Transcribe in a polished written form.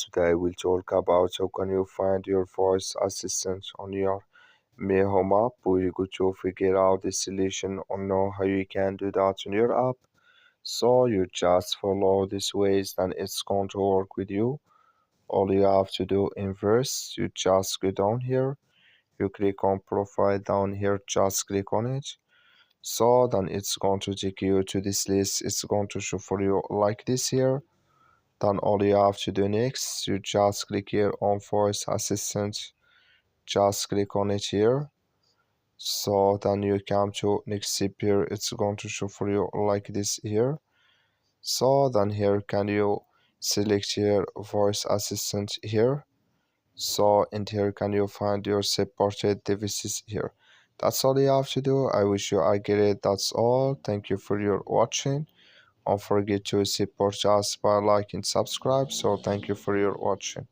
Today we'll talk about how can you find your voice assistant on your Mi Home app. We're going to figure out the solution or know how you can do that on your app. So you just follow these ways and it's going to work with you. All you have to do in first, you just go down here, you click on profile down here, just click on it. So then it's going to take you to this list. It's going to show for you like this here. Then all you have to do next, you just click here on voice assistant, just click on it here. So then you come to next step here, it's going to show for you like this here. So then here can you select here voice assistant here. So in here can you find your supported devices here. That's all you have to do. I wish you I get it. That's all. Thank you for your watching. Don't forget to support us by liking, subscribe. So thank you for your watching.